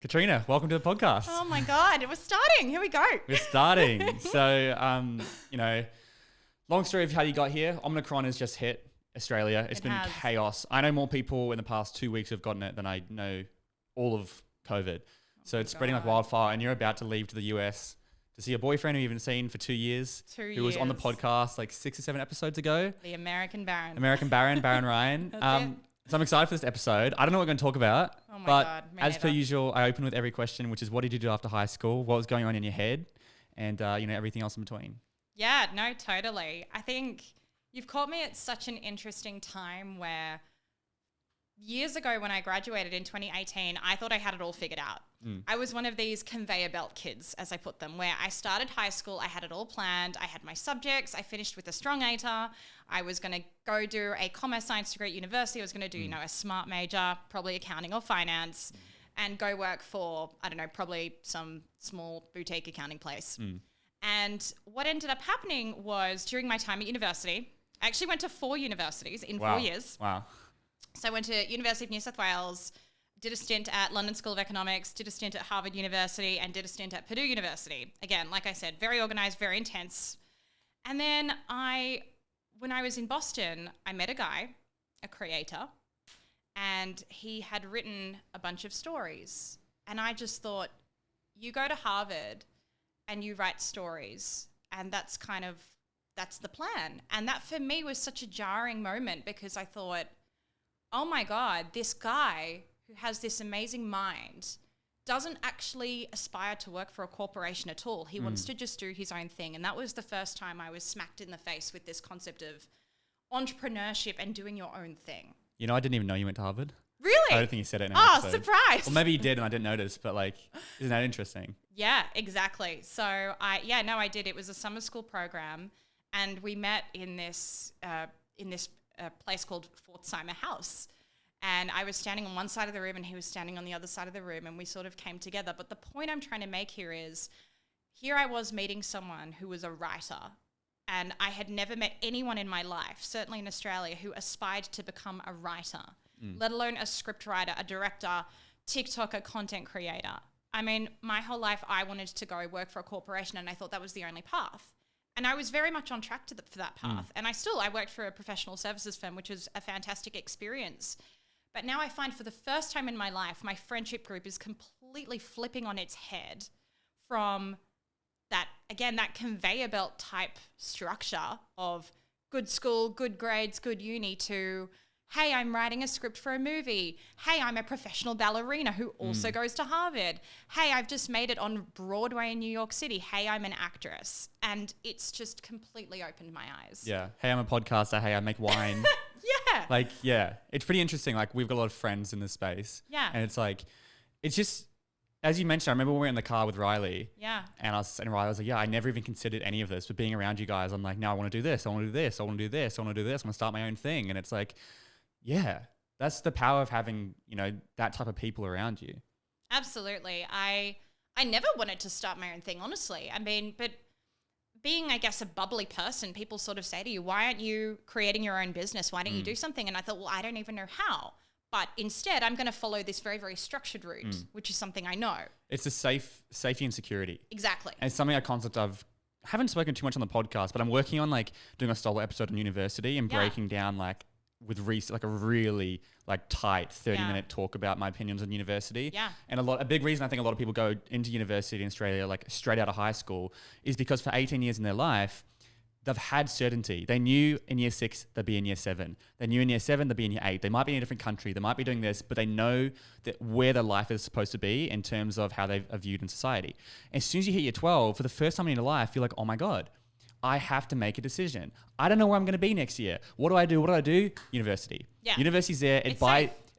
Katrina, welcome to the podcast. Oh my God, we're starting. Here we go. We're starting. So, long story of how you got here. Omicron has just hit Australia. It's been chaos. I know more people in the past 2 weeks have gotten it than I know all of COVID. So it's spreading like wildfire, and you're about to leave to the US to see a boyfriend who you haven't seen for 2 years. Who was on the podcast like 6 or 7 episodes ago. The American Baron. Baron Ryan. So I'm excited for this episode. I don't know what we're going to talk about. Oh my but God. As per usual, I open with every question, which is what did you do after high school? What was going on in your head? And, everything else in between. Yeah, no, totally. I think you've caught me at such an interesting time where years ago when I graduated in 2018, I thought I had it all figured out. I was one of these conveyor belt kids, as I put them, where I started high school, I had it all planned, I had my subjects, I finished with a strong ATAR, I was going to go do a commerce science degree at university, I was going to do, a smart major, probably accounting or finance, and go work for, I don't know, probably some small boutique accounting place. And what ended up happening was during my time at university, I actually went to 4 universities in 4 years. Wow. So I went to University of New South Wales, did a stint at London School of Economics, did a stint at Harvard University, and did a stint at Purdue University. Again, like I said, very organized, very intense. And then when I was in Boston, I met a guy, a creator, and he had written a bunch of stories. And I just thought, you go to Harvard and you write stories, and that's the plan. And that for me was such a jarring moment because I thought, oh my God, this guy who has this amazing mind doesn't actually aspire to work for a corporation at all. He wants to just do his own thing. And that was the first time I was smacked in the face with this concept of entrepreneurship and doing your own thing. I didn't even know you went to Harvard. Really? I don't think you said it in an episode. Surprise. Or maybe you did and I didn't notice, but isn't that interesting? Yeah, exactly. So I did. It was a summer school program and we met in this place called Pforzheimer House. And I was standing on one side of the room and he was standing on the other side of the room and we sort of came together. But the point I'm trying to make here is, here I was meeting someone who was a writer and I had never met anyone in my life, certainly in Australia, who aspired to become a writer, let alone a script writer, a director, TikToker, content creator. I mean, my whole life I wanted to go work for a corporation and I thought that was the only path. And I was very much on track for that path. And I worked for a professional services firm, which was a fantastic experience. But now I find for the first time in my life, my friendship group is completely flipping on its head from that conveyor belt type structure of good school, good grades, good uni to, hey, I'm writing a script for a movie. Hey, I'm a professional ballerina who also goes to Harvard. Hey, I've just made it on Broadway in New York City. Hey, I'm an actress. And it's just completely opened my eyes. Yeah. Hey, I'm a podcaster. Hey, I make wine. Yeah. It's pretty interesting. We've got a lot of friends in this space. Yeah. And it's just, as you mentioned, I remember when we were in the car with Riley. Yeah. And Riley was like, yeah, I never even considered any of this, but being around you guys, I'm like, no, I want to do this. I want to do this. I want to do this. I want to do this. I want to start my own thing. And it's like, yeah, that's the power of having, that type of people around you. Absolutely. I never wanted to start my own thing, honestly. I mean, but being, I guess, a bubbly person, people sort of say to you, why aren't you creating your own business? Why don't you do something? And I thought, well, I don't even know how. But instead, I'm going to follow this very, very structured route, which is something I know. It's a safety and security. Exactly. And it's something, a concept I haven't spoken too much on the podcast, but I'm working on doing a solo episode on university and breaking down with a really tight 30-minute talk about my opinions on university. Yeah. And a big reason I think a lot of people go into university in Australia straight out of high school is because for 18 years in their life, they've had certainty. They knew in year 6 they'd be in year 7. They knew in year 7 they'd be in year 8. They might be in a different country. They might be doing this, but they know that where their life is supposed to be in terms of how they are viewed in society. As soon as you hit year 12, for the first time in your life, you're like, oh my God, I have to make a decision. I don't know where I'm going to be next year. What do I do? University. Yeah. University's there. It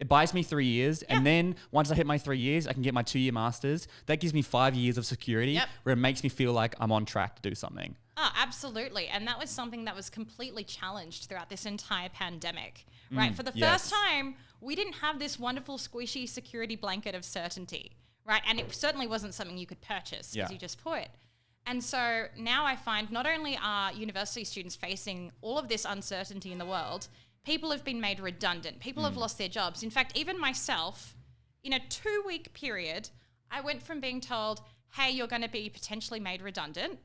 buys me 3 years. Yeah. And then once I hit my 3 years, I can get my 2-year master's. That gives me 5 years of security where it makes me feel like I'm on track to do something. Oh, absolutely. And that was something that was completely challenged throughout this entire pandemic, right? For the first time, we didn't have this wonderful squishy security blanket of certainty, right? And it certainly wasn't something you could purchase, as you just put. And so now I find not only are university students facing all of this uncertainty in the world, people have been made redundant. People have lost their jobs. In fact, even myself, in a 2-week period, I went from being told, hey, you're going to be potentially made redundant.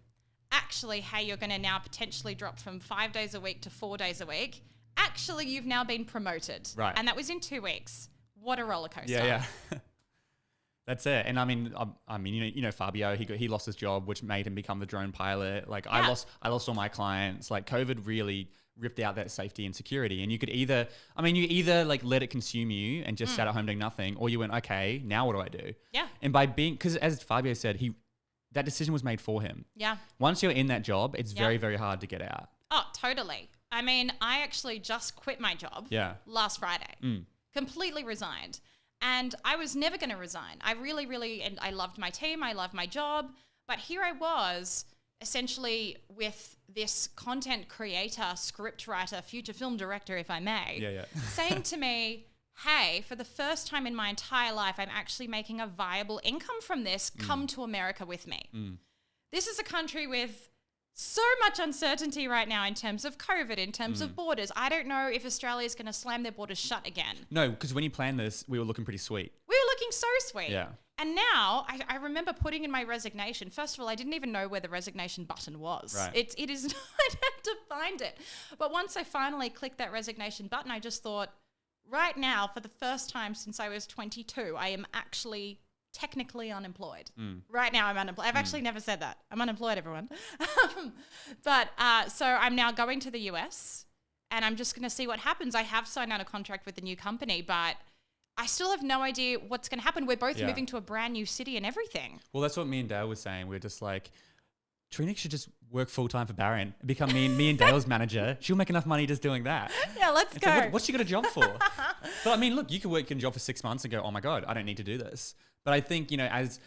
Actually, hey, you're going to now potentially drop from 5 days a week to 4 days a week. Actually, you've now been promoted. Right. And that was in 2 weeks. What a roller coaster. Yeah. That's it. And I mean, you know, Fabio, he lost his job, which made him become the drone pilot. Like I lost all my clients. Like COVID really ripped out that safety and security. And you either like let it consume you and just sat at home doing nothing, or you went, okay, now what do I do? Yeah. And because as Fabio said, that decision was made for him. Yeah. Once you're in that job, it's very, very hard to get out. Oh, totally. I mean, I actually just quit my job last Friday. Completely resigned. And I was never going to resign. I really, and I loved my team. I loved my job. But here I was essentially with this content creator, script writer, future film director, if I may, saying to me, hey, for the first time in my entire life, I'm actually making a viable income from this. Come to America with me. This is a country with so much uncertainty right now in terms of COVID, in terms of borders. I don't know if Australia is going to slam their borders shut again. No, because when you planned this, we were looking pretty sweet. We were looking so sweet. Yeah. And now I remember putting in my resignation. First of all, I didn't even know where the resignation button was. Right. It is, I'd have to find it. But once I finally clicked that resignation button, I just thought, right now, for the first time since I was 22, I am actually technically unemployed. Right now I'm unemployed. I've actually never said that. I'm unemployed, everyone. But so I'm now going to the US and I'm just going to see what happens. I have signed out a contract with the new company, but I still have no idea what's going to happen. We're both moving to a brand new city and everything. Well, that's what me and Dale were saying. We're just like, Trina should just work full-time for Barron, become me and Dale's manager. She'll make enough money just doing that. Yeah, let's go. So what's she got a job for? But I mean, look, you could work in a job for 6 months and go, oh my God, I don't need to do this. But I think, you know, as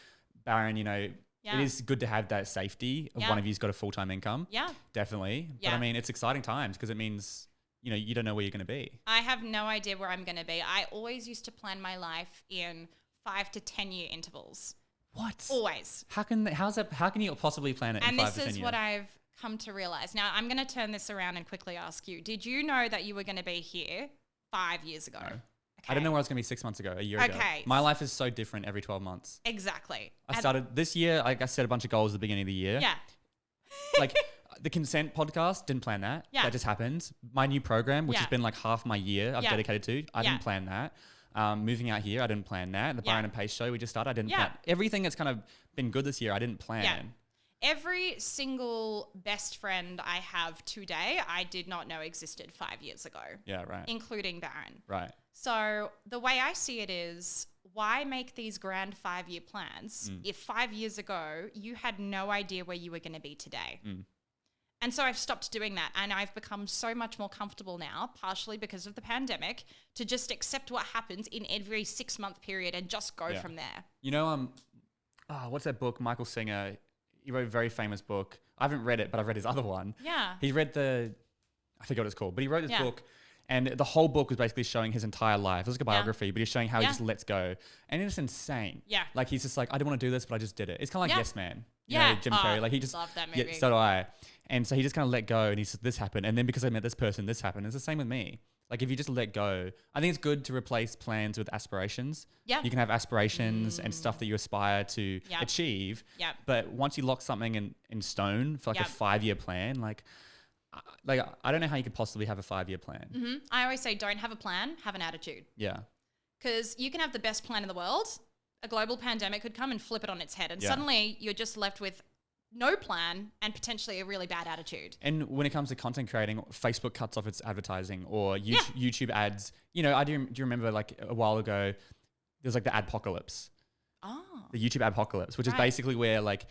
Barron, you know, it is good to have that safety of one of you's got a full-time income. Yeah. Definitely. But I mean, it's exciting times because it means, you know, you don't know where you're going to be. I have no idea where I'm going to be. I always used to plan my life in 5 to 10 year intervals. What? Always. How can you possibly plan it in 5 to 10 years? And this is what I've come to realize. Now, I'm going to turn this around and quickly ask you, did you know that you were going to be here 5 years ago? No. Okay. I didn't know where I was going to be 6 months ago, a year ago. My life is so different every 12 months. Exactly. I started this year, I set a bunch of goals at the beginning of the year. Yeah. Like the consent podcast, didn't plan that. Yeah. That just happened. My new program, which has been like half my year I've dedicated to, I didn't plan that. Moving out here, I didn't plan that. The Byron and Pace show we just started, I didn't plan. Everything that's kind of been good this year, I didn't plan. Yeah. Every single best friend I have today, I did not know existed 5 years ago. Yeah, right. Including Barron. Right. So the way I see it is, why make these grand 5-year plans if 5 years ago you had no idea where you were going to be today? And so I've stopped doing that, and I've become so much more comfortable now, partially because of the pandemic, to just accept what happens in every 6-month period and just go from there. You know, what's that book? Michael Singer, he wrote a very famous book. I haven't read it, but I've read his other one. Yeah. He read I forget what it's called, but he wrote this book, and the whole book was basically showing his entire life. It was like a biography, but he's showing how he just lets go. And it's insane. Yeah. Like he's just like, I didn't want to do this, but I just did it. It's kind of like Yes Man. You know, Jim Carrey. Like he just love that movie. Yeah, so do I. And so he just kind of let go, and he said, this happened. And then because I met this person, this happened. It's the same with me. Like if you just let go, I think it's good to replace plans with aspirations. Yeah. You can have aspirations and stuff that you aspire to achieve. Yeah. But once you lock something in stone for like a 5-year plan, like I don't know how you could possibly have a 5-year plan. Mm-hmm. I always say, don't have a plan, have an attitude. Yeah. Because you can have the best plan in the world. A global pandemic could come and flip it on its head. And suddenly you're just left with no plan and potentially a really bad attitude. And when it comes to content creating, Facebook cuts off its advertising, or YouTube ads. You know, do you remember like a while ago, there's like the adpocalypse. Oh. The YouTube adpocalypse, which is basically where like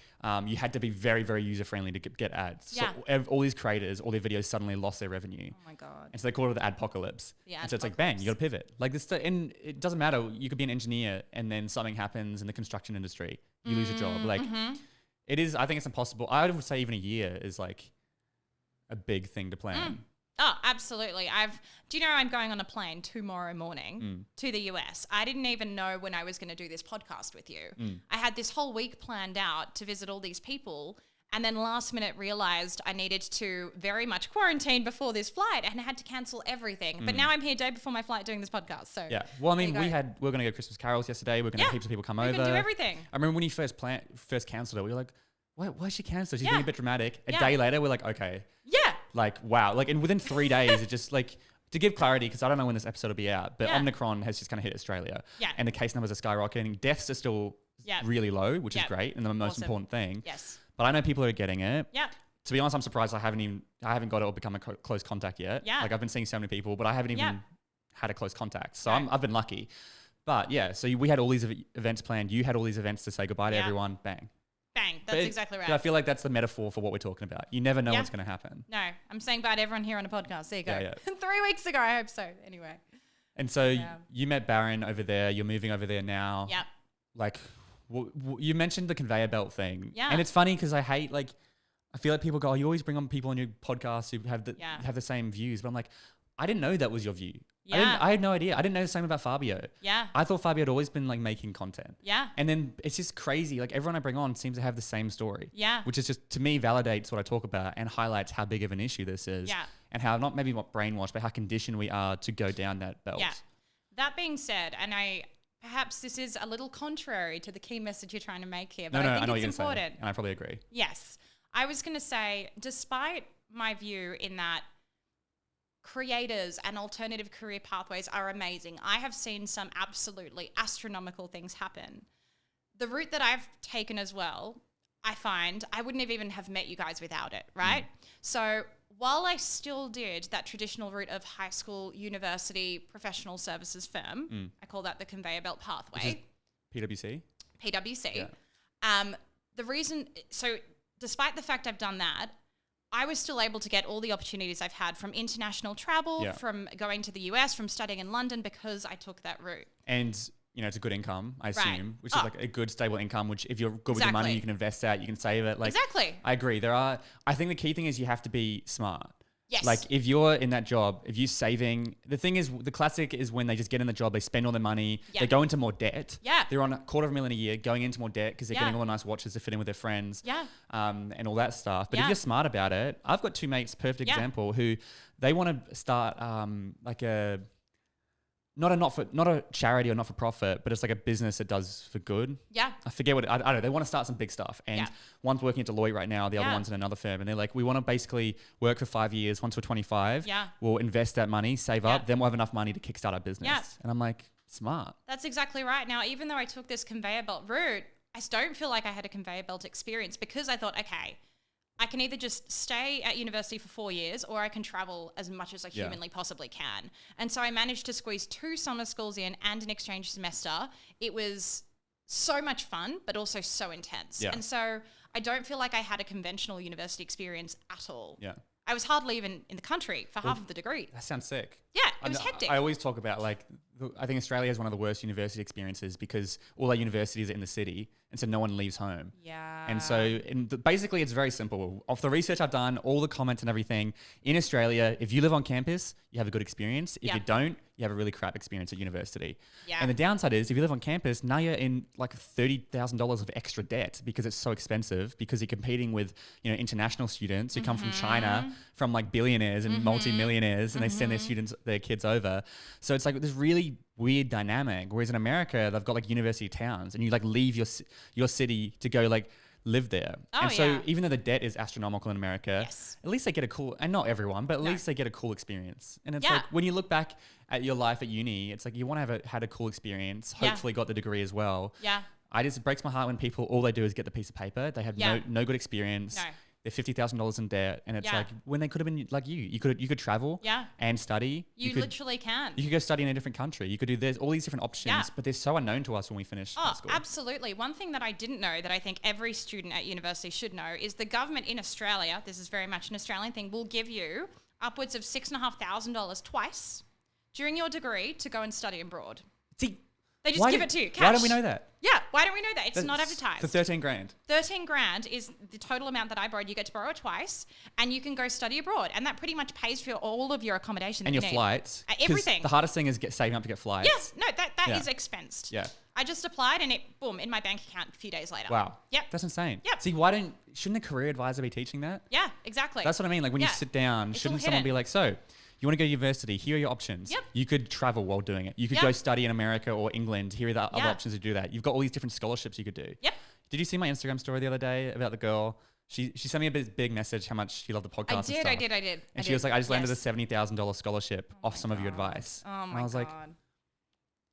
you had to be very, very user friendly to get ads. Yeah. So all these creators, all their videos suddenly lost their revenue. Oh my God. And so they called it the adpocalypse. And so it's like, bang, you got to pivot. Like this, and it doesn't matter. You could be an engineer and then something happens in the construction industry. You lose your job. Like it is, I think it's impossible. I would say even a year is like a big thing to plan. Oh, absolutely. Do you know I'm going on a plane tomorrow morning to the US? I didn't even know when I was going to do this podcast with you. I had this whole week planned out to visit all these people, And then last minute realized I needed to very much quarantine before this flight and had to cancel everything. But now I'm here day before my flight doing this podcast. So yeah. Well, I mean, we were going to go Christmas carols yesterday. We're going to have heaps of people come over. We can do everything. I remember when you first cancelled it, we were like, why she cancelled? She's being a bit dramatic. A Yeah. day later, we're like, okay. Yeah. Like, wow. Like, and within 3 days, it just like, to give clarity, because I don't know when this episode will be out, but Omicron has just kind of hit Australia. Yeah. And the case numbers are skyrocketing. Deaths are still really low, which is great. And the most important thing. Yes. But I know people are getting it. Yeah. To be honest, I'm surprised I haven't got it or become a close contact yet. Yeah. Like, I've been seeing so many people, but I haven't even had a close contact. So Right. I've been lucky. But yeah, so we had all these events planned. You had all these events to say goodbye to everyone. Bang. Bang. That's exactly right. But I feel like that's the metaphor for what we're talking about. You never know what's going to happen. No, I'm saying bye to everyone here on a podcast. There you go. Yeah. 3 weeks ago, I hope so. Anyway. And so you met Baron over there. You're moving over there now. Yeah. Like, you mentioned the conveyor belt thing. Yeah. And it's funny because I feel like people go, oh, you always bring on people on your podcast who have the same views. But I'm like, I didn't know that was your view. Yeah. I had no idea. I didn't know the same about Fabio. Yeah. I thought Fabio had always been like making content. Yeah. And then it's just crazy. Like, everyone I bring on seems to have the same story. Yeah. Which is just, to me, validates what I talk about and highlights how big of an issue this is. Yeah. And how not maybe what brainwashed, but how conditioned we are to go down that belt. Yeah. That being said, and perhaps this is a little contrary to the key message you're trying to make here, but I think it's important. And I probably agree. Yes. I was going to say, despite my view in that creators and alternative career pathways are amazing, I have seen some absolutely astronomical things happen. The route that I've taken as well, I find I wouldn't have even have met you guys without it, right? So while I still did that traditional route of high school, university, professional services firm, I call that the conveyor belt pathway. PwC? PwC. Yeah. Despite the fact I've done that, I was still able to get all the opportunities I've had from international travel, from going to the US, from studying in London because I took that route. And, you know, it's a good income, I assume, which is like a good stable income, which if you're good with your money, you can invest that, you can save it. Like, exactly. I agree. I think the key thing is you have to be smart. Yes. Like, if you're in that job, if you're saving, the thing is, the classic is when they just get in the job, they spend all their money, they go into more debt. Yeah. They're on $250,000 a year going into more debt because they're getting all the nice watches to fit in with their friends. Yeah. And all that stuff. But if you're smart about it, I've got two mates, perfect example, who they want to start like not a charity or not for profit, but it's like a business that does for good. Yeah. I forget what I don't know. They want to start some big stuff. And one's working at Deloitte right now. The other one's in another firm. And they're like, we want to basically work for 5 years. Once we're 25, we'll invest that money, save up. Then we'll have enough money to kickstart our business. Yeah. And I'm like, smart. That's exactly right. Now, even though I took this conveyor belt route, I don't feel like I had a conveyor belt experience because I thought, okay, I can either just stay at university for 4 years or I can travel as much as I humanly possibly can. And so I managed to squeeze 2 summer schools in and an exchange semester. It was so much fun, but also so intense. Yeah. And so I don't feel like I had a conventional university experience at all. Yeah. I was hardly even in the country for half of the degree. That sounds sick. Yeah, it was hectic. I always talk about I think Australia has one of the worst university experiences because all our universities are in the city and so no one leaves home. Yeah. And so basically it's very simple. Off the research I've done, all the comments and everything, in Australia, if you live on campus, you have a good experience. If you don't, you have a really crap experience at university. Yeah. And the downside is if you live on campus, now you're in like $30,000 of extra debt because it's so expensive because you're competing with, international students who come from China, from like billionaires and multi-millionaires and they send their kids over. So it's like this really weird dynamic. Whereas in America, they've got like university towns and you like leave your city to go like live there. And so even though the debt is astronomical in America, at least they get a cool, and not everyone, but at least they get a cool experience. And it's like when you look back at your life at uni, it's like you want to have had a cool experience, hopefully got the degree as well. Yeah. It breaks my heart when people, all they do is get the piece of paper. They have no good experience. No. They're $50,000 in debt, and it's like when they could have been like you could travel and study. You literally can. You could go study in a different country. You could do there's all these different options, but they're so unknown to us when we finish high school. Absolutely. One thing that I didn't know that I think every student at university should know is the government in Australia, this is very much an Australian thing, will give you upwards of $6,500 twice during your degree to go and study abroad. See, They just give it to you, cash. Why don't we know that? Yeah, why don't we know that? It's not advertised. For 13 grand. 13 grand is the total amount that I borrowed. You get to borrow it twice, and you can go study abroad. And that pretty much pays for all of your accommodation And that your you need. flights. Everything. The hardest thing is saving up to get flights. Yes, no, that is expensed. Yeah. I just applied and it, boom, in my bank account a few days later. Wow. Yep. That's insane. Yep. See, shouldn't a career advisor be teaching that? Yeah, exactly. That's what I mean. Like when you sit down, shouldn't someone be like, so you want to go to university? Here are your options. Yep. You could travel while doing it. You could go study in America or England. Here are the other options to do that. You've got all these different scholarships you could do. Yep. Did you see my Instagram story the other day about the girl? She sent me a big message how much she loved the podcast. I did. And she was like, I just landed a $70,000 scholarship off some of your advice. Oh my God. And I was like,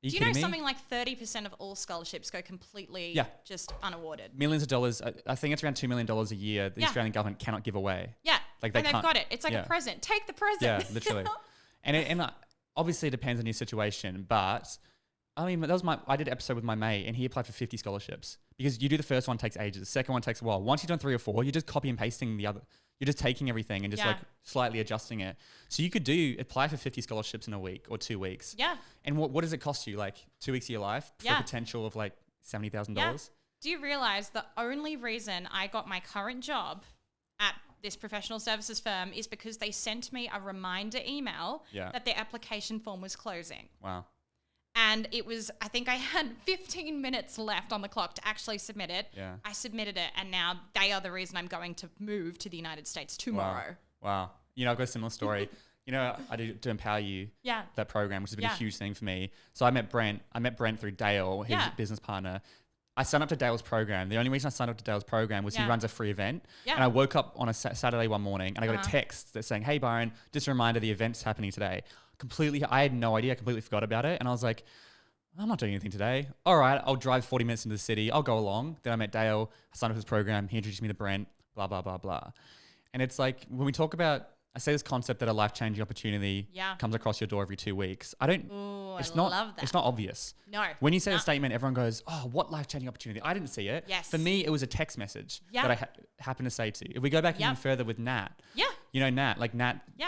do you know something like 30% of all scholarships go completely just unawarded? Millions of dollars. I think it's around $2 million a year the Australian government cannot give away. Yeah. Like they've got it. It's like a present. Take the present. Yeah, literally. and obviously it depends on your situation, but I mean, I did an episode with my mate and he applied for 50 scholarships because you do the first one takes ages. The second one takes a while. Once you've done 3 or 4, you're just copy and pasting the other. You're just taking everything and just like slightly adjusting it. So you could apply for 50 scholarships in a week or 2 weeks. Yeah. And what does it cost you? Like 2 weeks of your life for a potential of like $70,000? Yeah. Do you realize the only reason I got my current job at this professional services firm is because they sent me a reminder email that their application form was closing. Wow. And it was, I think I had 15 minutes left on the clock to actually submit it. Yeah. I submitted it, and now they are the reason I'm going to move to the United States tomorrow. Wow. You know, I've got a similar story. You know, I did to Empower You, that program, which has been a huge thing for me. So I met Brent through Dale, his business partner. I signed up to Dale's program. The only reason I signed up to Dale's program was he runs a free event. Yeah. And I woke up on a Saturday one morning and I got a text that's saying, hey, Byron, just a reminder, the event's happening today. I had no idea. I completely forgot about it. And I was like, I'm not doing anything today. All right, I'll drive 40 minutes into the city. I'll go along. Then I met Dale. I signed up for his program. He introduced me to Brent, blah, blah, blah, blah. And it's like when we talk about, I say this concept that a life-changing opportunity comes across your door every 2 weeks. I love that. It's not obvious. No. When you say a statement, everyone goes, oh, what life-changing opportunity? I didn't see it. Yes. For me, it was a text message that I happened to say to you. If we go back even further with Nat. Yeah. You know, Nat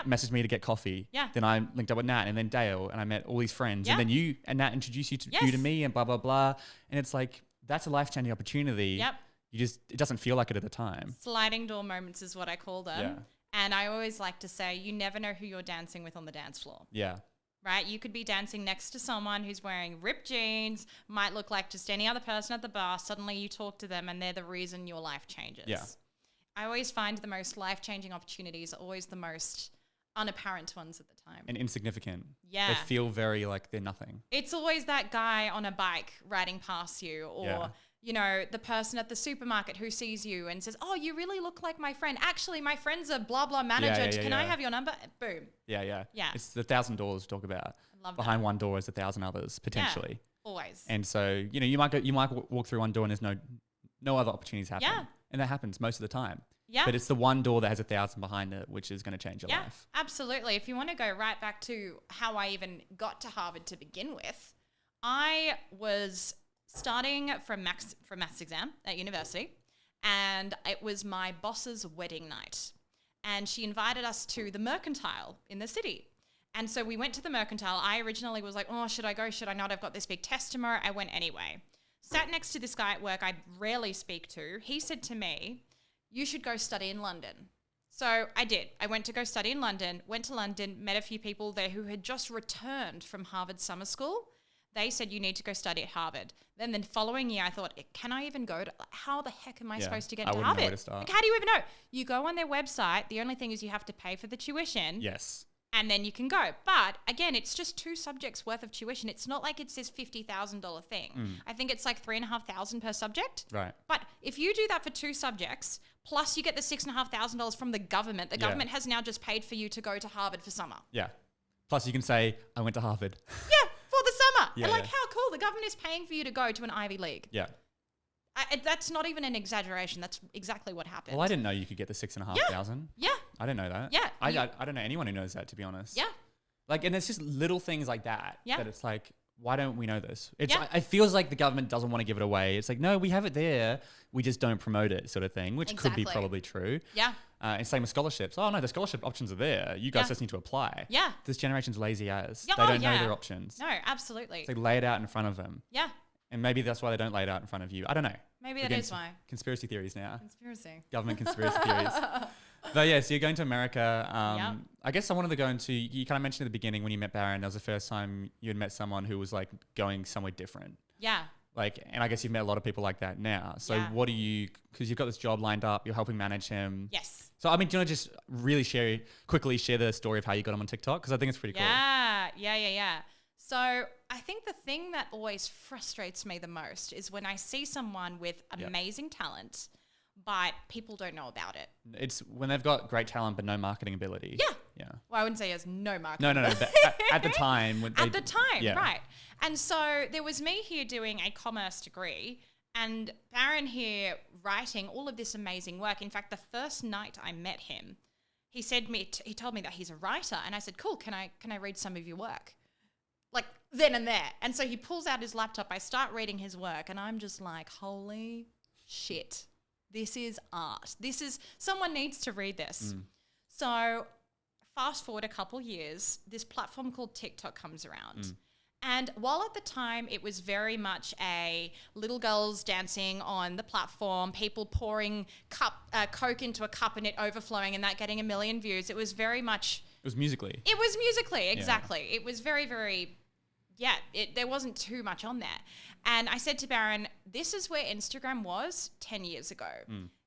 messaged me to get coffee. Yeah. Then I linked up with Nat and then Dale and I met all these friends. And then you and Nat introduced you to me and blah, blah, blah. And it's like, that's a life-changing opportunity. Yep. It doesn't feel like it at the time. Sliding door moments is what I call them. Yeah. And I always like to say, you never know who you're dancing with on the dance floor. Yeah. Right? You could be dancing next to someone who's wearing ripped jeans, might look like just any other person at the bar. Suddenly you talk to them and they're the reason your life changes. Yeah. I always find the most life-changing opportunities are always the most unapparent ones at the time. And insignificant. Yeah. They feel very like they're nothing. It's always that guy on a bike riding past you or... you know, the person at the supermarket who sees you and says, oh, you really look like my friend. Actually, my friend's a blah, blah manager. Can I have your number? Boom. Yeah. It's the 1,000 doors to talk about. I love Behind one door is 1,000 others, potentially. Yeah, always. And so, you know, you might walk through one door and there's no other opportunities happen. Yeah. And that happens most of the time. Yeah. But it's the one door that has 1,000 behind it, which is going to change your life. Absolutely. If you want to go right back to how I even got to Harvard to begin with, I was starting from maths exam at university, and it was my boss's wedding night, and she invited us to the Mercantile in the city. And so we went to the Mercantile. I originally was like, oh, should I go? Should I not? I've got this big test tomorrow. I went anyway. Sat next to this guy at work I rarely speak to. He said to me, you should go study in London. So I did. I went to go study in London, went to London, met a few people there who had just returned from Harvard summer school. They said, you need to go study at Harvard. Then the following year, I thought, can I even go to, how the heck am I supposed to get into Harvard? Know where to start. Like, how do you even know? You go on their website. The only thing is you have to pay for the tuition. Yes. And then you can go. But again, it's just 2 subjects worth of tuition. It's not like it's this $50,000 thing. I think it's like $3,500 per subject. Right. But if you do that for 2 subjects, plus you get the $6,500 from the government has now just paid for you to go to Harvard for summer. Yeah. Plus you can say, I went to Harvard. Yeah. For the summer. Yeah, and how cool. The government is paying for you to go to an Ivy League. Yeah. That's not even an exaggeration. That's exactly what happened. Well, I didn't know you could get the 6,500. Yeah. I didn't know that. Yeah. I don't know anyone who knows that, to be honest. Yeah. Like, and it's just little things like that. Yeah. That it's like, why don't we know this? Yeah. It feels like the government doesn't want to give it away. It's like, no, we have it there. We just don't promote it, sort of thing, which could be Exactly. probably true. Yeah. And same with scholarships. Oh no, the scholarship options are there. You guys Yeah. just need to apply. Yeah. This generation's lazy as. Yeah, They oh, don't know yeah. their options. No, absolutely. They lay it out in front of them. Yeah. And maybe that's why they don't lay it out in front of you. I don't know. Maybe We're that getting is why. Conspiracy theories now. Conspiracy. Government conspiracy theories. But yeah, so you're going to America. Yeah. I guess I wanted to go into, you kind of mentioned at the beginning when you met Baron, that was the first time you had met someone who was like going somewhere different. Yeah. Like, and I guess you've met a lot of people like that now. So Yeah. what do you, because you've got this job lined up, you're helping manage him. Yes. So, I mean, do you want to just really quickly share the story of how you got him on TikTok? Because I think it's pretty cool. Yeah. So I think the thing that always frustrates me the most is when I see someone with amazing talent, but people don't know about it. It's when they've got great talent but no marketing ability. Yeah. Yeah. Well, I wouldn't say he has no marketing. No. But at the time. At the time, yeah. right. And so there was me here doing a commerce degree and Baron here writing all of this amazing work. In fact, the first night I met him, he told me that he's a writer. And I said, cool, can I read some of your work? Like then and there. And so he pulls out his laptop. I start reading his work and I'm just like, holy shit. This is art. Someone needs to read this. So fast forward a couple years, this platform called TikTok comes around. And while at the time it was very much a little girls dancing on the platform, people pouring Coke into a cup and it overflowing and that getting 1 million views, it was very much... It was Musical.ly. It was Musical.ly, exactly. Yeah. It was very, very... Yeah, there wasn't too much on there. And I said to Baron, this is where Instagram was 10 years ago.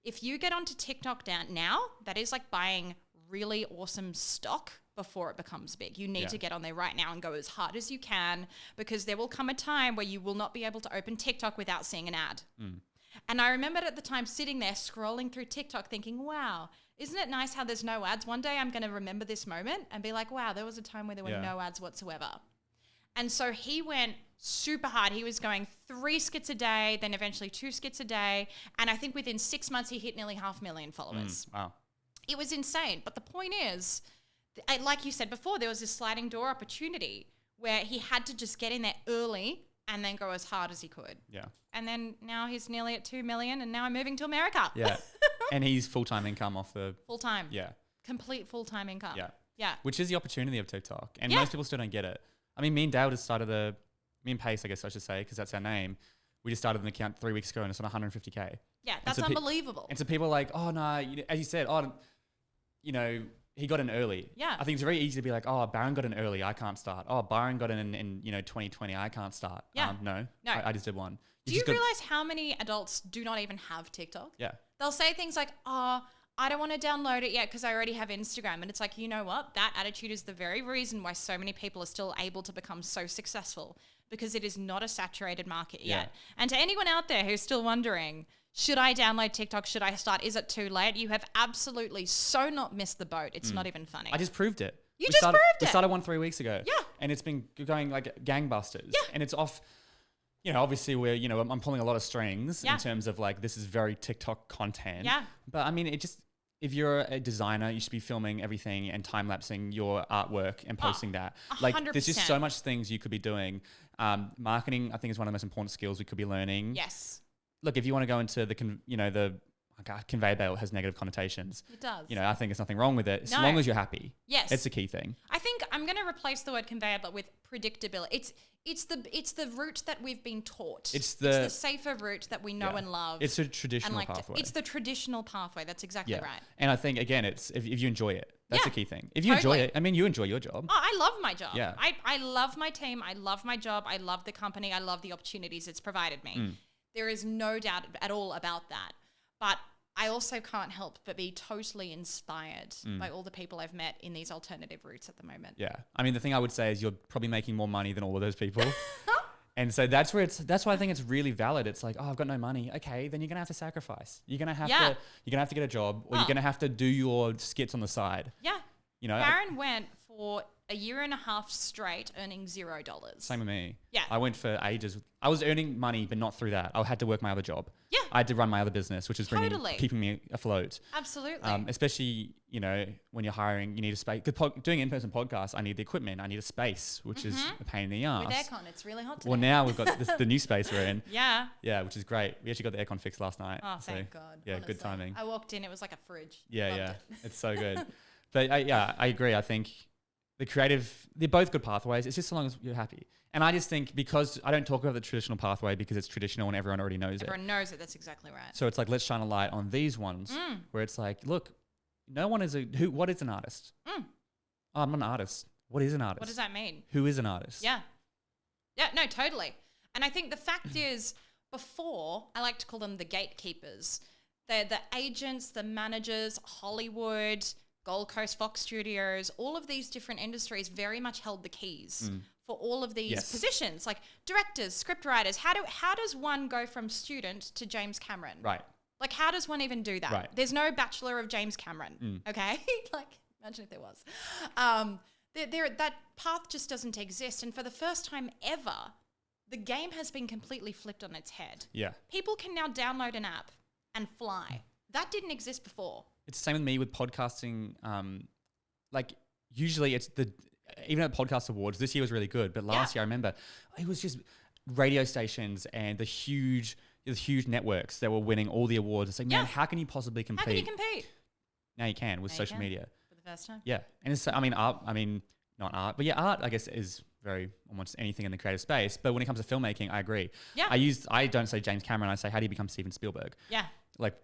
If you get onto TikTok now, that is like buying really awesome stock before it becomes big. You need to get on there right now and go as hard as you can because there will come a time where you will not be able to open TikTok without seeing an ad. And I remembered at the time sitting there scrolling through TikTok thinking, wow, isn't it nice how there's no ads? One day I'm going to remember this moment and be like, wow, there was a time where there were no ads whatsoever. And so he went super hard. He was going 3 skits a day, then eventually 2 skits a day. And I think within 6 months, he hit nearly 500,000 followers. Wow. It was insane. But the point is, like you said before, there was this sliding door opportunity where he had to just get in there early and then go as hard as he could. Yeah. And then now he's nearly at 2 million and now I'm moving to America. Yeah. And he's full-time income off the... Full-time. Yeah. Complete full-time income. Yeah. Yeah. Which is the opportunity of TikTok. And Yeah. most people still don't get it. I mean, me and Dale just started me and Pace, I guess I should say, because that's our name. We just started an account 3 weeks ago and it's on 150K. Yeah, that's so unbelievable. And so people are like, oh, no, as you said, he got in early. Yeah. I think it's very easy to be like, oh, Baron got in early, I can't start. Oh, Byron got in 2020, I can't start. Yeah. No. I just did one. Do you realize how many adults do not even have TikTok? Yeah. They'll say things like, oh, I don't want to download it yet because I already have Instagram. And it's like, you know what? That attitude is the very reason why so many people are still able to become so successful because it is not a saturated market yet. And to anyone out there who's still wondering, should I download TikTok? Should I start? Is it too late? You have absolutely so not missed the boat. It's not even funny. I just proved it. You just proved it. We started one 3 weeks ago. Yeah. And it's been going like gangbusters. Yeah. And it's off, obviously I'm pulling a lot of strings in terms of like, this is very TikTok content. Yeah. But I mean, if you're a designer, you should be filming everything and time-lapsing your artwork and posting that. Like, 100%. there's just so much things you could be doing. Marketing, I think, is one of the most important skills we could be learning. Yes. Look, if you want to go into the conveyor belt has negative connotations. It does. I think there's nothing wrong with it, as long as you're happy. Yes. It's the key thing. I think I'm going to replace the word conveyor belt with predictability. It's the route that we've been taught. It's the safer route that we know and love. It's a traditional pathway. It's the traditional pathway. That's exactly right. And I think, again, it's if you enjoy it. That's the key thing. If you Totally. enjoy it, I mean, you enjoy your job. Oh, I love my job. Yeah. I love my team. I love my job. I love the company. I love the opportunities it's provided me. There is no doubt at all about that. But I also can't help but be totally inspired by all the people I've met in these alternative routes at the moment. Yeah. I mean, the thing I would say is you're probably making more money than all of those people. And so that's why I think it's really valid. It's like, oh, I've got no money. Okay, then you're going to have to sacrifice. You're going to have to get a job or you're going to have to do your skits on the side. Yeah. You know, Baron went for for a year and a half straight earning $0. Same with me. Yeah. I went for ages. I was earning money, but not through that. I had to work my other job. Yeah. I had to run my other business, which is Totally. keeping me afloat. Absolutely. Especially, when you're hiring, you need a space. Doing in-person podcasts, I need the equipment. I need a space, which is a pain in the ass. With aircon, it's really hot today. Well, now we've got the new space we're in. Yeah. Yeah, which is great. We actually got the aircon fixed last night. Oh, thank God. Yeah, honestly. good timing. I walked in, it was like a fridge. Yeah, Loved yeah. it. It's so good. But I agree. I think they're both good pathways. It's just so long as you're happy. And I just think because I don't talk about the traditional pathway because it's traditional and everyone already knows it. Everyone knows it. That's exactly right. So it's like, let's shine a light on these ones where it's like, look, no one is what is an artist? Oh, I'm not an artist. What is an artist? What does that mean? Who is an artist? Yeah. Yeah, no, totally. And I think the fact is, before, I like to call them the gatekeepers. They're the agents, the managers, Hollywood, Gold Coast Fox Studios, all of these different industries very much held the keys for all of these positions, like directors, script writers. How does one go from student to James Cameron? Right. Like, how does one even do that? Right. There's no Bachelor of James Cameron, okay? Like, imagine if there was. That path just doesn't exist. And for the first time ever, the game has been completely flipped on its head. Yeah. People can now download an app and fly. That didn't exist before. It's the same with me with podcasting. Like usually it's even at Podcast Awards, this year was really good, but last year I remember it was just radio stations and the huge networks that were winning all the awards. It's like, man, how can you possibly compete? How can you compete? Now you can with social media. For the first time? Yeah. And it's, not art, but art, I guess, is very almost anything in the creative space. But when it comes to filmmaking, I agree. Yeah. I don't say James Cameron, I say, how do you become Steven Spielberg? Yeah. Like,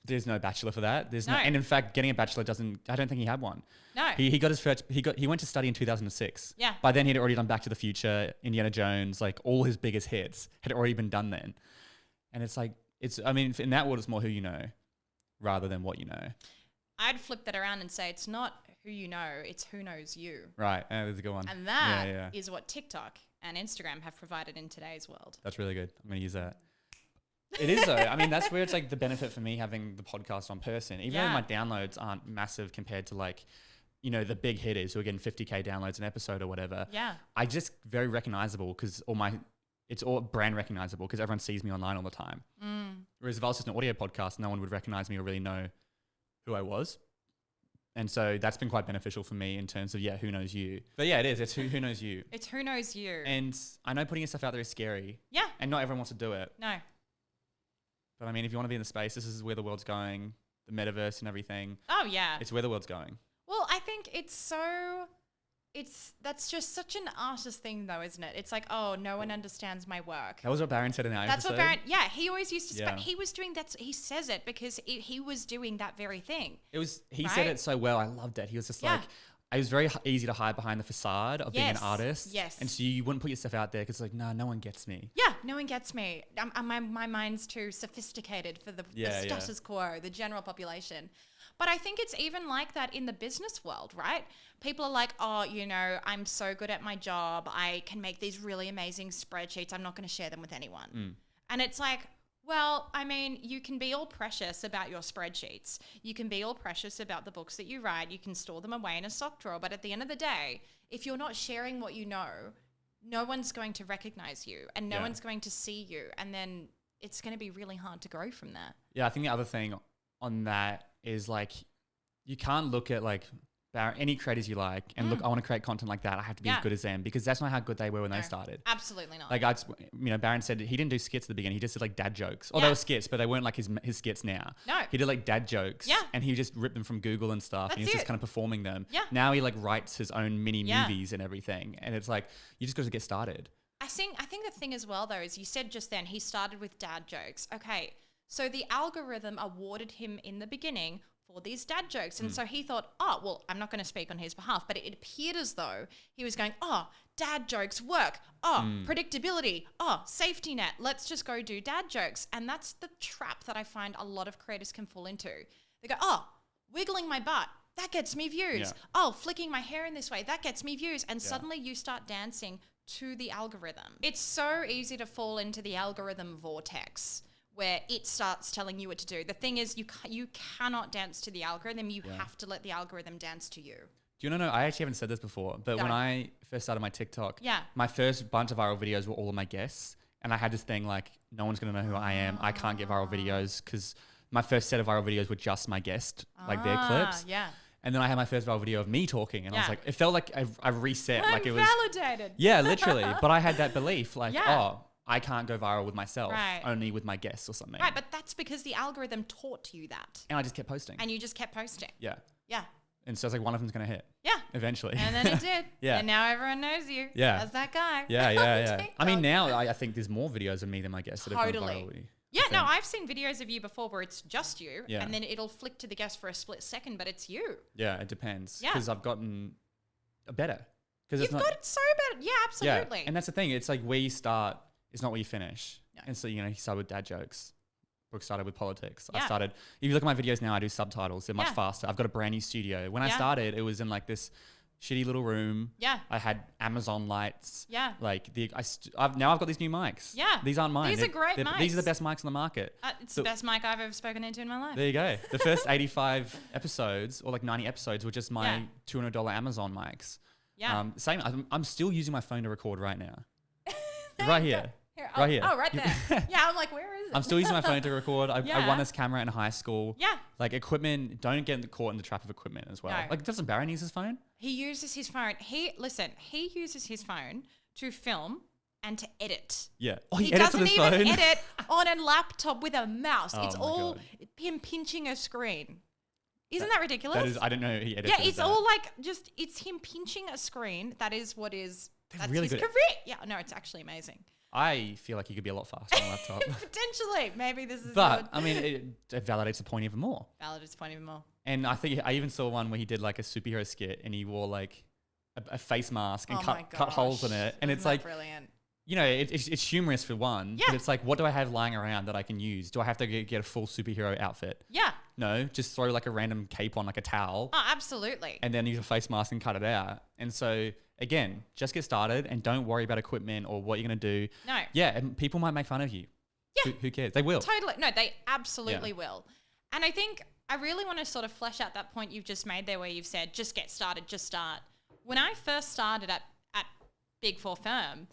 there's no bachelor for that. There's No. and in fact, getting a bachelor I don't think he had one. No. He got his first, he went to study in 2006. Yeah. By then he'd already done Back to the Future, Indiana Jones, like all his biggest hits had already been done then. And it's like, in that world, it's more who you know rather than what you know. I'd flip that around and say it's not who you know, it's who knows you. Right. That's a good one. And that is what TikTok and Instagram have provided in today's world. That's really good. I'm going to use that. It is though. That's where it's like the benefit for me having the podcast on person. Even though my downloads aren't massive compared to like, the big hitters who are getting 50K downloads an episode or whatever. Yeah. I just very recognizable because it's all brand recognizable because everyone sees me online all the time. Whereas if I was just an audio podcast, no one would recognize me or really know who I was. And so that's been quite beneficial for me in terms of, who knows you. But yeah, it is. It's who knows you. It's who knows you. And I know putting yourself out there is scary. Yeah. And not everyone wants to do it. No. But if you want to be in the space, this is where the world's going, the metaverse and everything. Oh, yeah. It's where the world's going. Well, I think that's just such an artist thing though, isn't it? It's like, oh, no one understands my work. That was what Baron said in our That's episode. what Baron, he always used to, he was doing that, he says it because he was doing that very thing. He said it so well, I loved it. He was just like, it was very easy to hide behind the facade of being an artist. Yes. And so you wouldn't put yourself out there because like, no one gets me. Yeah, no one gets me. My mind's too sophisticated for the status quo, the general population. But I think it's even like that in the business world, right? People are like, oh, I'm so good at my job. I can make these really amazing spreadsheets. I'm not going to share them with anyone. And it's like, well, you can be all precious about your spreadsheets. You can be all precious about the books that you write. You can store them away in a sock drawer. But at the end of the day, if you're not sharing what you know, no one's going to recognize you and no one's going to see you. And then it's going to be really hard to grow from that. Yeah, I think the other thing on that is like, you can't look at like any creators you like and look, I want to create content like that. I have to be as good as them because that's not how good they were when they started. Absolutely not. Like Baron said he didn't do skits at the beginning. He just did like dad jokes. Or they were skits, but they weren't like his skits now. No. He did like dad jokes. Yeah. And he just ripped them from Google and stuff. That's and he's just kind of performing them. Yeah. Now he like writes his own mini movies and everything. And it's like, you just got to get started. I think the thing as well though is you said just then he started with dad jokes. Okay. So the algorithm awarded him in the beginning for these dad jokes. And so he thought, oh, well, I'm not going to speak on his behalf, but it appeared as though he was going, oh, dad jokes work. Oh, predictability. Oh, safety net. Let's just go do dad jokes. And that's the trap that I find a lot of creators can fall into. They go, oh, wiggling my butt. That gets me views. Yeah. Oh, flicking my hair in this way. That gets me views. And suddenly you start dancing to the algorithm. It's so easy to fall into the algorithm vortex where it starts telling you what to do. The thing is, you cannot dance to the algorithm. You have to let the algorithm dance to you. Do you want to know? I actually haven't said this before, but when I first started my TikTok, my first bunch of viral videos were all of my guests. And I had this thing like, no one's going to know who I am. I can't get viral videos because my first set of viral videos were just my guest, like their clips. Yeah. And then I had my first viral video of me talking. And I was like, it felt like I reset. Like it was validated. Yeah, literally. But I had that belief like, oh, I can't go viral with myself, only with my guests or something. Right, but that's because the algorithm taught you that. And I just kept posting. And you just kept posting. Yeah. Yeah. And so it's like one of them's going to hit. Yeah. Eventually. And then it did. Yeah. And now everyone knows you. Yeah. As that guy. Yeah. I mean, now I think there's more videos of me than my guests that have gone viral. Yeah, no, I've seen videos of you before where it's just you, Yeah. and then it'll flick to the guest for a split second, but it's you. Yeah, it depends. Yeah. Because I've gotten better. You've gotten so better. Yeah, absolutely. Yeah. And that's the thing. It's like where you start is not where you finish. No. And so, you started with dad jokes. Brooke started with politics. Yeah. If you look at my videos now, I do subtitles. They're much Yeah. faster. I've got a brand new studio. When I started, it was in like this shitty little room. Yeah. I had Amazon lights. Yeah. Like now I've got these new mics. Yeah. These aren't mine. These are great These mics. are the best mics on the market. It's the best mic I've ever spoken into in my life. There you go. The first 85 episodes or like 90 episodes were just my $200 Amazon mics. Yeah. Same. I'm still using my phone to record right now. Right here. Right here. Oh, right there. Yeah, I'm like, where is it? I'm still using my phone to record. I Yeah. won this camera in high school. Yeah. Like equipment, don't get caught in the trap of equipment as well. No. Like doesn't Barry use his phone? He uses his phone. He uses his phone to film and to edit. Yeah. Oh, He edits on doesn't his even phone. edit on a laptop with a mouse. Oh It's my all God. him pinching a screen. Isn't that ridiculous? That is, I didn't know he edited. Yeah, it's that. all like it's him pinching a screen. That's really his good. career. Yeah, no, it's actually amazing. I feel like you could be a lot faster on a laptop. Potentially, maybe this is But good. I mean, it validates the point even more. Valid is point even more. And I think I even saw one where he did like a superhero skit and he wore like a face mask and Oh my cut holes in it. And Isn't it's that like, brilliant. it's humorous for one. Yeah. But it's like, what do I have lying around that I can use? Do I have to get a full superhero outfit? Yeah. No, just throw like a random cape on like a towel Oh, absolutely. and then use a face mask and cut it out. And so again, just get started and don't worry about equipment or what you're going to do. No. Yeah, and people might make fun of you. Yeah. Who cares? They will. Totally. No, they absolutely will. And I think I really want to sort of flesh out that point you've just made there where you've said, just get started, just start. When I first started at Big Four firm,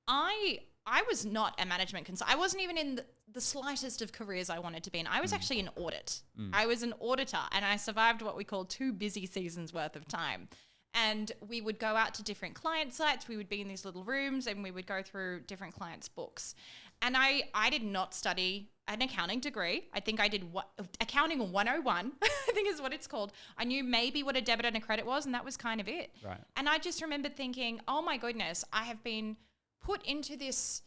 I was not a management consultant. I wasn't even in the slightest of careers I wanted to be in. I was actually in audit. I was an auditor and I survived what we call 2 busy seasons worth of time. And we would go out to different client sites. We would be in these little rooms and we would go through different clients' books. And I did not study an accounting degree. I think I did accounting 101, I think is what it's called. I knew maybe what a debit and a credit was, and that was kind of it. Right. And I just remembered thinking, oh my goodness, I have been put into this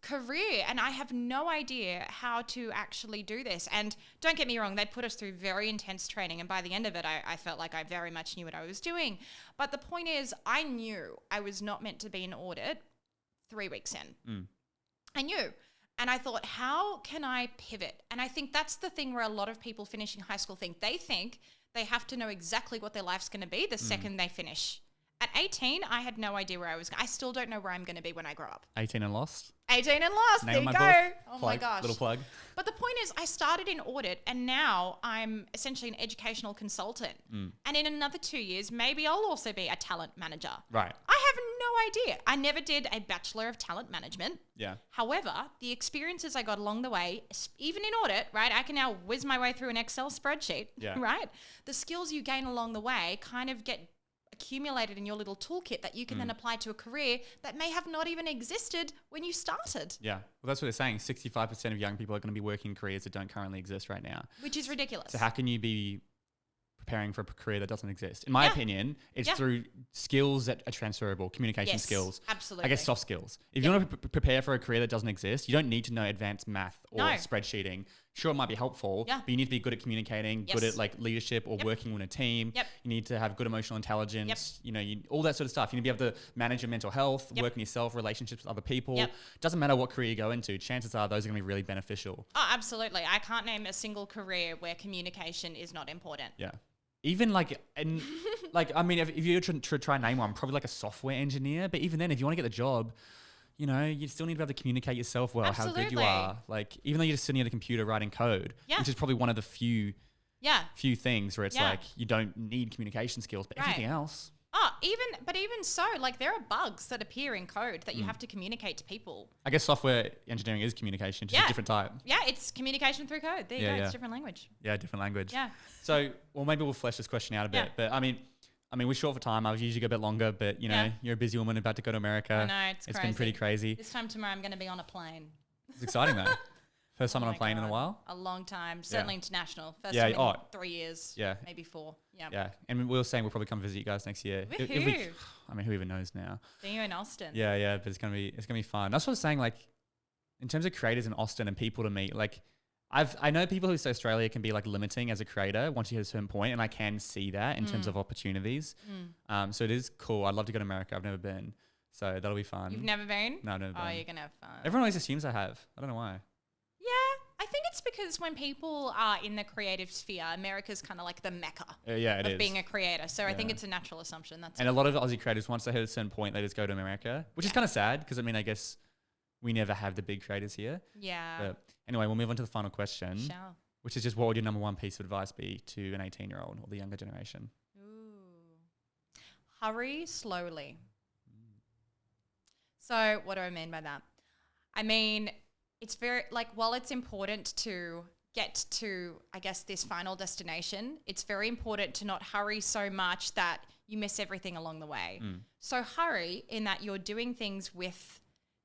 career and I have no idea how to actually do this. And don't get me wrong, they put us through very intense training. And by the end of it, I felt like I very much knew what I was doing. But the point is, I knew I was not meant to be in audit 3 weeks in. I knew. And I thought, how can I pivot? And I think that's the thing where a lot of people finishing high school think. They think they have to know exactly what their life's going to be the second they finish. At 18, I had no idea where I was. I still don't know where I'm going to be when I grow up. 18 and Lost. 18 and Lost. Name There of you my go. book. Oh Plug, my gosh. Little plug. But the point is, I started in audit and now I'm essentially an educational consultant. And in another 2 years, maybe I'll also be a talent manager. Right. I have no idea. I never did a Bachelor of Talent Management. Yeah. However, the experiences I got along the way, even in audit, right? I can now whiz my way through an Excel spreadsheet, right? The skills you gain along the way kind of get accumulated in your little toolkit that you can then apply to a career that may have not even existed when you started. Yeah. Well, that's what they're saying. 65% of young people are going to be working in careers that don't currently exist right now. Which is ridiculous. So how can you be preparing for a career that doesn't exist? In my opinion, it's through skills that are transferable, communication skills. Absolutely. I guess soft skills. If you want to prepare for a career that doesn't exist, you don't need to know advanced math or spreadsheeting. Sure, it might be helpful, but you need to be good at communicating, good at like leadership or working with a team. You need to have good emotional intelligence, all that sort of stuff. You need to be able to manage your mental health, work on yourself, relationships with other people. Doesn't matter what career you go into, chances are those are going to be really beneficial. Oh, absolutely. I can't name a single career where communication is not important. Yeah. Even like, and like, I mean, if you're trying to try and name one, probably like a software engineer, but even then, if you want to get the job, you still need to be able to communicate yourself well, how good you are. Like, even though you're just sitting at a computer writing code, which is probably one of the few few things where it's like you don't need communication skills, but everything else. Oh, even so, like there are bugs that appear in code that you have to communicate to people. I guess software engineering is communication, just a different type. Yeah, it's communication through code. There you go. It's different language. Yeah, different language. Yeah. So, well, maybe we'll flesh this question out a bit. But I mean, we're short for time. I was usually go a bit longer, but you know, you're a busy woman about to go to America. I know, it's crazy. Been pretty crazy. This time tomorrow, I'm going to be on a plane. It's exciting though. First time on a plane in a while? A long time. Certainly international. First time in 3 years. Yeah. Maybe 4. Yeah. Yeah. And we were saying we'll probably come visit you guys next year. I mean, who even knows now? See you in Austin. Yeah. But it's gonna be fun. That's what I was saying. Like, in terms of creators in Austin and people to meet, like, I know people who say Australia can be like limiting as a creator once you hit a certain point, and I can see that in terms of opportunities. So it is cool. I'd love to go to America. I've never been, so that'll be fun. You've never been? No, I've never been. Oh, you're gonna have fun. Everyone always assumes I have. I don't know why. I think it's because when people are in the creative sphere, America's kind of like the mecca of being a creator. So I think it's a natural assumption. A lot of Aussie creators, once they hit a certain point, they just go to America, which is kind of sad because, I mean, I guess we never have the big creators here. Yeah. But anyway, we'll move on to the final question, Shall. which is just what would your number one piece of advice be to an 18-year-old or the younger generation? Hurry slowly. So what do I mean by that? I mean, it's very, like, while it's important to get to, I guess, this final destination, it's very important to not hurry so much that you miss everything along the way. So hurry in that you're doing things with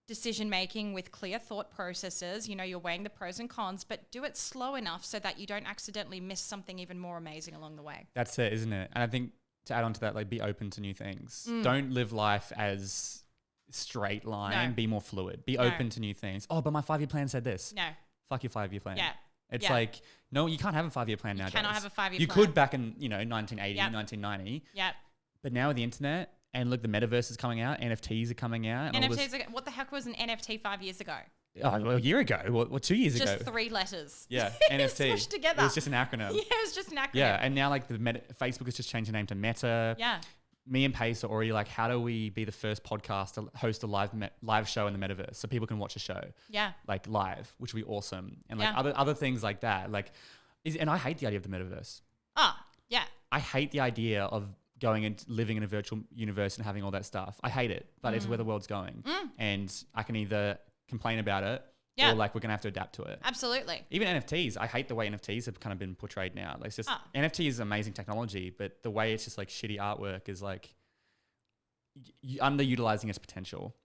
decision-making, with clear thought processes. You know, you're weighing the pros and cons, but do it slow enough so that you don't accidentally miss something even more amazing along the way. That's it, isn't it? And I think to add on to that, like, be open to new things. Don't live life as straight line. Be more fluid. Be open to new things. Oh, but my 5-year plan said this. No. Fuck your 5-year plan. Yeah. It's like, no, you can't have a 5-year plan nowadays. You cannot have a 5-year plan. You could back in, 1980, 1990. Yeah. But now with the internet and look, the metaverse is coming out, NFTs are coming out. And what the heck was an NFT 5 years ago? Oh, well, a year ago. Well, 2 years ago. Just 3 letters. Yeah, NFT. Smushed together. It was just an acronym. Yeah, it was just an acronym. Yeah, and now like Facebook has just changed the name to Meta. Yeah. Me and Pace are already like, how do we be the first podcast to host a live show in the metaverse so people can watch a show? Yeah. Like live, which would be awesome. And like other things like that. And I hate the idea of the metaverse. Yeah. I hate the idea of going and living in a virtual universe and having all that stuff. I hate it, but it's where the world's going. And I can either complain about it or like we're going to have to adapt to it. Absolutely. Even NFTs, I hate the way NFTs have kind of been portrayed now. Like, it's just NFT is amazing technology, but the way it's just like shitty artwork is like underutilizing its potential.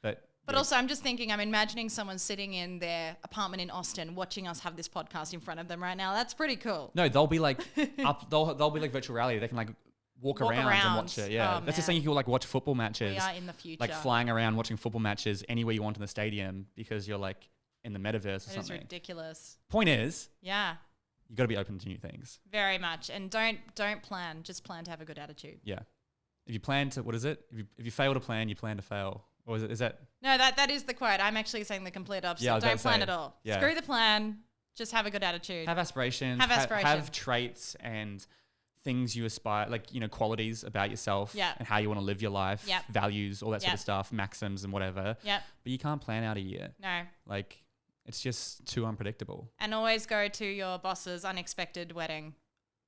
But also, I'm just thinking, I'm imagining someone sitting in their apartment in Austin watching us have this podcast in front of them right now. That's pretty cool. No, they'll be like they'll be like virtual reality. They can like walk around and watch it. Yeah, that's just saying you can like watch football matches. We are in the future. Like flying around watching football matches anywhere you want in the stadium because you're like in the metaverse or something. It is ridiculous. Point is, you got to be open to new things. Very much, and don't plan. Just plan to have a good attitude. Yeah. If you plan to, what is it? If you fail to plan, you plan to fail. Or is that? No, that is the quote. I'm actually saying the complete opposite. Yeah, don't plan at all. Yeah. Screw the plan. Just have a good attitude. Have aspirations. Have traits and things you aspire, like, qualities about yourself and how you want to live your life, values, all that sort of stuff, maxims and whatever. Yep. But you can't plan out a year. No. Like, it's just too unpredictable. And always go to your boss's unexpected wedding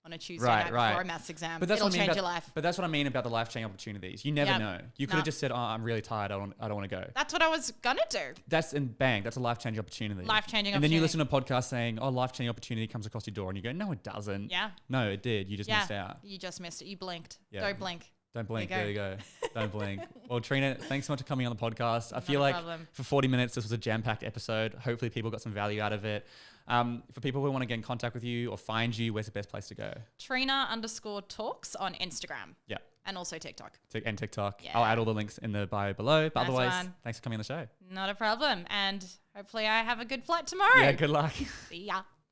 on a Tuesday night before a maths exam. But It'll change your life. But that's what I mean about the life-changing opportunities. You never know. You could have just said, "Oh, I'm really tired. I don't want to go." That's what I was gonna do. That's a life-changing opportunity. Life-changing opportunity. And then you listen to a podcast saying, "Oh, life-changing opportunity comes across your door," and you go, "No, it doesn't." Yeah. No, it did. You just missed out. You just missed it. You blinked. Yeah. Don't blink. Don't blink. There you go. Don't blink. Well, Trina, thanks so much for coming on the podcast. I feel like for 40 minutes, this was a jam-packed episode. Hopefully people got some value out of it. For people who want to get in contact with you or find you, where's the best place to go? Trina_talks on Instagram. Yeah. And also TikTok. And TikTok. Yeah. I'll add all the links in the bio below. But otherwise, thanks for coming on the show. Not a problem. And hopefully I have a good flight tomorrow. Yeah, good luck. See ya.